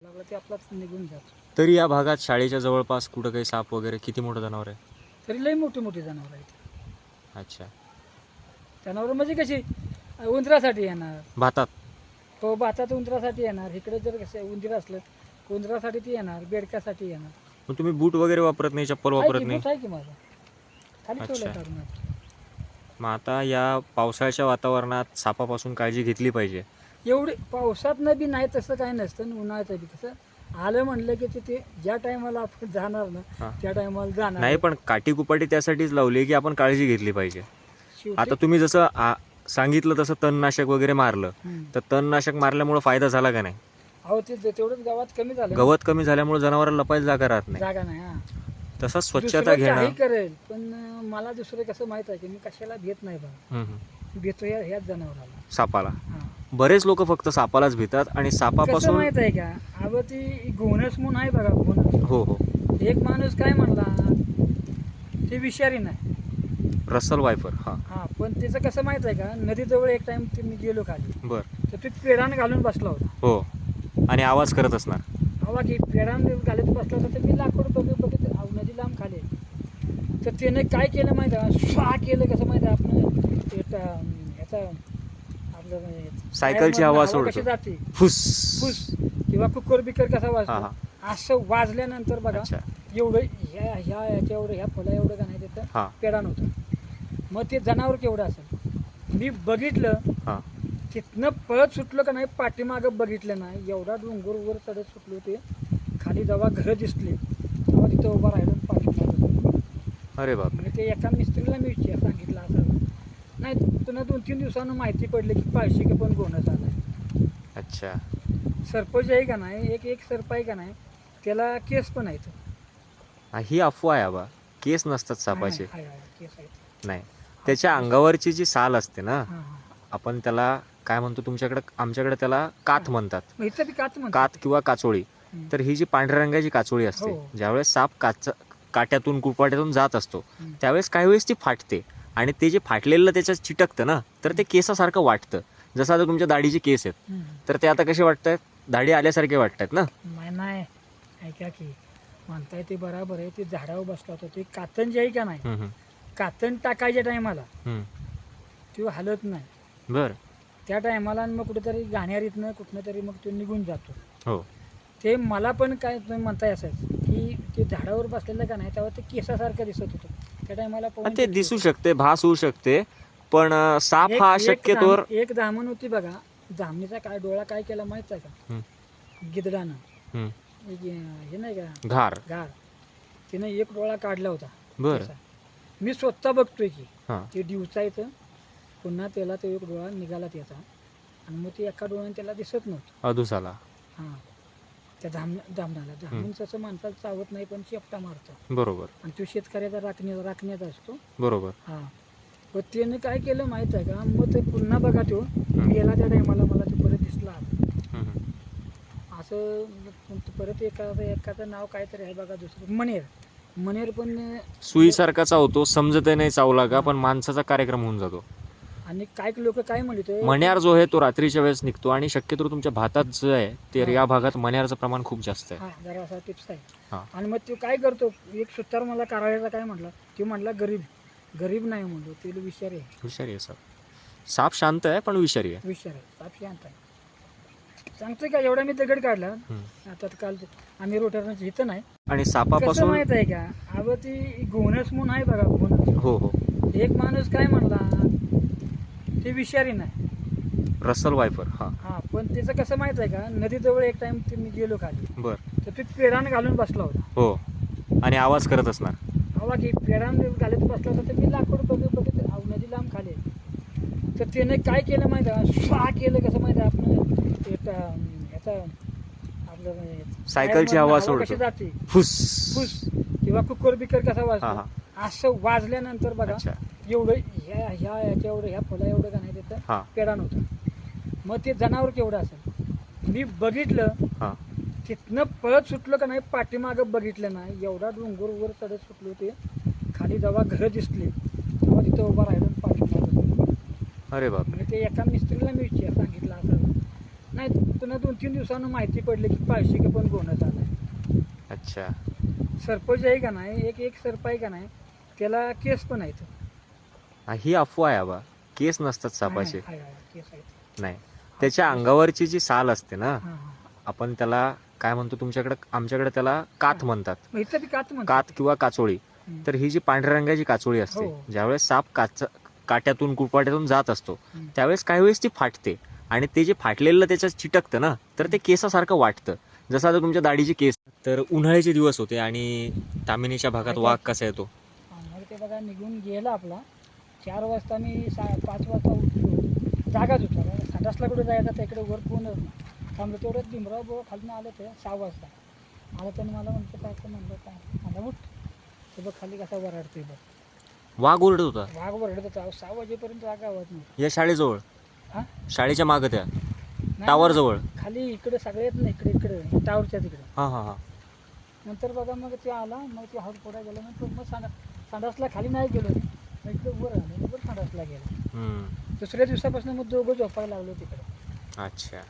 लागला ते आपलाच निघून जातो. तरी या भागात शाळेच्या जवळपास कुठं काही साप वगैरे किती मोठं जनावर आहे? तरी लई मोठी मोठी जनावरं आहेत. अच्छा. जनावरं म्हणजे कशी उंदरासाठी येणार. भातात तो भातात उंदरासाठी येणार. इकडे जर कसं उंदीर असलं उंदरासाठी ती येणार, बेडक्यासाठी येणार. मग तुम्ही बूट वगैरे वापरत नाही, चप्पल वापरत नाही? आहे की माझा खाली अच्छा. ठेवलं काढून आता. मग आता या पावसाळ्याच्या वातावरणात सापापासून काळजी घेतली पाहिजे. एवढी पावसातनं बी नाही तसं काही नसतं आणि उन्हाळ्याचं बी कसं आलं म्हणलं की ते ज्या टायमाला आपण जाणार ना हां. त्या टायमाला जाणार. नाही, पण काटीकुपाटी त्यासाठीच लावली आहे की आपण काळजी घेतली पाहिजे. शेवटी आता तुम्ही जसं सांगितलं तसं तणनाशक वगैरे मारलं, तर तणनाशक मारल्यामुळे फायदा झाला का नाही? अहो ते तेवढंच गावात कमी झालं. गवत कमी झाल्यामुळे जनावरांना लपायला जागा राहत नाही. जागा नाही. हा तसंच स्वच्छता दुसरं घेणं. काही करेल पण मला दुसरं कसं माहित आहे की मी कशाला भेट नाही बघा. हम्म. भेटतो ह्याच जनावराला. सापाला. हा बरेच लोक फक्त सापालाच भितात आणि कसं सापापासून. माहित आहे का अगं ती घोणस म्हणून आहे बघा घोणस. हो हो. एक माणूस काय म्हणला ते विषारी नाही. Russell wiper. हा. हा पण त्याचं कसं माहित आहे का नदीजवळ एक टाइम मी गेलो खाली बर. तर ते पेडान घालून बसला होता. हो. आणि आवाज करत असणार. हवा की पेडान घालत बसला होता तर मी लाकूड बघित नदी लांब खाली. तर त्याने काय केलं माहिती आहे का स्वा केलं कसं माहिती आहे आपण ह्याचा आपलं सायकलची हवा कशी सोडतो. जाते फुस. फुस किंवा कुकर बिकर कसा हा वाजतो हा. असं वाजल्यानंतर बघा अच्छा. एवढं ह्याच्या एवढं ह्या फळा एवढं का नाही हा. त्याचं पेडान होतं. मग ते जनावर केवढं असेल मी बघितलं. हा. तिथनं पळत सुटलं का नाही पाठीमागं बघितलं नाही एवढा डोंगरवर चढत सुटलो ते खाली जेव्हा घरं दिसली तेव्हा तिथं उभा राहिलो आणि पाठीमागं. अरे बाप. म्हणजे ते एका मिस्त्रीला मी सांगितलं असं नाही पुन्हा 2-3 दिवसानं माहिती पडली की पाचशे की पण गोणच आला. अच्छा. सरपंच आहे का नाही एक सर्प आहे का नाही त्याला केस पण आहेत. ही अफवा आहे आबा. केस नसतात सापाचे. आहे, केस आहेत. नाही, त्याच्या अंगावरची जी साल असते ना, हां हां आपण त्याला काय म्हणतो तुमच्याकडे, आमच्याकडे त्याला कात म्हणतात. मग इथं बी काच म्हणतात. कात किंवा काचोळी. तर ही जी पांढऱ्या रंगाची काचोळी असते, हो. ज्यावेळेस साप काट्यातून कुरपाट्यातून जात असतो हं. त्यावेळेस काही वेळेस ती फाटते आणि ते जे फाटलेलं त्याच्यात चिटकतं ना, तर ते केसासारखं वाटतं. जसं आता तुमच्या दाढीचे केस आहेत, हं. तर ते आता कसे वाटतात? दाढी आल्यासारखे वाटतात ना. नाही ऐका की म्हणताय ते बराबर आहे. ते झाडावर बसला होता ते कातण जे आहे का नाही हम्म, कातण टाकायच्या टायमाला हम्म. तो हलत नाही. बरं. त्या टायमाला मग कुठेतरी घाण्यारीतनं कुठनं तरी मग तो निघून जातो. हो. ते मला पण काय तुम्ही म्हणताय असं की ते झाडावर बसलेलं का नाही तेव्हा ते केसासारखं दिसत होतं त्या टायमाला. ते दिसू शकते, भास होऊ शकते, पण साप हा शक्यतोवर. एक धामण होती बघा. धामणीचा काय डोळा काय केला माहित आहे का गिधडानं. हम्म. हे नाही का घार. तिनं एक डोळा काढला होता. बरं. मी स्वतः बघतोय की हां. ते दिवसायचं पुन्हा त्याला तो एक डोळा निघाला त्याचा आणि मग ते एका डोळ्याने त्याला दिसत नव्हतं. अधुसाला. हां त्या धामणाला धामून असं माणसाला चावत नाही पण शेपटा मारतो. बरोबर. आणि तो शेतकऱ्याचा राखण्यात असतो. बरोबर. हां पण त्याने काय केलं माहीत आहे का मग ते पुन्हा बघा तो गेला त्या टायमाला मला तो परत दिसला. असं परत एकाचं नाव काहीतरी आहे बघा दुसरं मनेर पण सुईसारखाचा होतो, समजत नाही चावला का, पण माणसाचा कार्यक्रम होऊन जातो. आणि काय लोक काय म्हणते मण्यार जो आहे तो रात्रीच्या वेळेस निघतो आणि शक्यतो तुमच्या भातात जो आहे ते या भागात मण्यारचं प्रमाण खूप जास्त आहे. हा जरा असा टिप्स आहे. हां. आणि मग तो काय करतो एक सुतार मला करायचा काय म्हटला तो म्हटला गरीब नाही म्हणतो ते विषारी आहे. विषारी आहे साप. साप शांत आहे पण विषारी आहे. विषारी आहे साप शांत आहे. सांगतोय का एवढा मी दगड काढला आता काल आम्ही रोटरनं इथं नाही. आणि कसं सापापासून. माहित आहे का अगं ती घोणस म्हणून आहे बघा घोणस. हो हो. एक माणूस काय म्हणला ते विषारी नाही. Russell wiper. हा. हा पण त्याचं कसं माहित आहे का नदीजवळ एक टाइम मी गेलो खाली. बर. तर ते पेडान घालून बसला होता. हो. आणि आवाज करत असणार. हवा की पेडान घालत बसला होता तर मी लाकूड बघित नदी लांब खाली. तर त्याने काय केलं माहिती आहे स्वा केलं कसं माहिती आहे आपण ह्याचा आपलं सायकलची हवा कशी सोडतो. जाते फुस. फुस किंवा कुकर बिकर कसा हा वाजतो हा. असं वाजल्यानंतर बघा अच्छा. एवढं ह्याच्या एवढं ह्या फुला एवढं का नाही त्याचं हा. पेडान होतं. मग ते जनावर केवढं असेल मी बघितलं. हा. तिथनं पळत सुटलं का नाही पाठीमागं बघितलं नाही एवढा डोंगरवर चढत सुटलो ते खाली जेव्हा घरं दिसली तेव्हा तिथं उभा राहिलो आणि पाठीमागं. अरे बाप. म्हणजे ते एका मिस्त्रीला मी सांगितलं असं नाही पुन्हा 2-3 दिवसानं माहिती पडली की पाचशे का पण गोणत आला. अच्छा. सरपंच आहे का नाही, एक सरप आहे का नाही, त्याला केस पण आहेत. ही अफवा आहे बा, केस नसतात सापाचे. आहे, केस आहेत. नाही, त्याच्या अंगावरची जी साल असते ना, हां. आपण त्याला काय म्हणतो तुमच्याकडे, आमच्याकडे त्याला कात म्हणतात. मग इथं बी कात म्हणतात. कात किंवा काचोळी. तर ही जी पांढऱ्या रंगाची काचोळी असते, हो. ज्यावेळेस साप काट्यातून कुरपाट्यातून जात असतो, हम्म. त्यावेळेस काही वेळेस ती फाटते आणि ते जे फाटलेलं त्याच्यात चिटकतं ना, तर ते केसासारखं वाटतं. जसं आता तुमच्या दाढीचे केस. तर उन्हाळ्याचे दिवस होते आणि तामिनीच्या भागात वाघ कसा येतो. मग ते बघा निघून गेला आपला. 4 वाजता मी 5 वाजता उठलो, जागाच होता. संडासला कुठे जायचं तर इकडे वर कोणच नाही. थांबलं तेवढं भीमराव बरोबर खाली आलं ते 6 वाजता आलं. त्याने मला म्हणतं काय तर म्हणलं काय, मला उठ ते बघ खाली कसा वराडतोय बघ. वाघ ओरडत होता वाघ वरडत होता. 6 वाजेपर्यंत जागा आवाज नाही. या शाळेजवळ, हां शाळेच्या मागं त्या नाही, टावर जवळ. खाली इकडे सगळे येत नाही, इकडे टावरच्या तिकडे. हां हां हां. नंतर बघा मग ते आला, मग ते हात पोडा गेला. नंतर मग संडासला खाली नाही गेलो, मग इकडे वर आलो, वर संडासला गेला. दुसऱ्या दिवसापासून मग दोघं झोपायला लागलो तिकडे. अच्छा.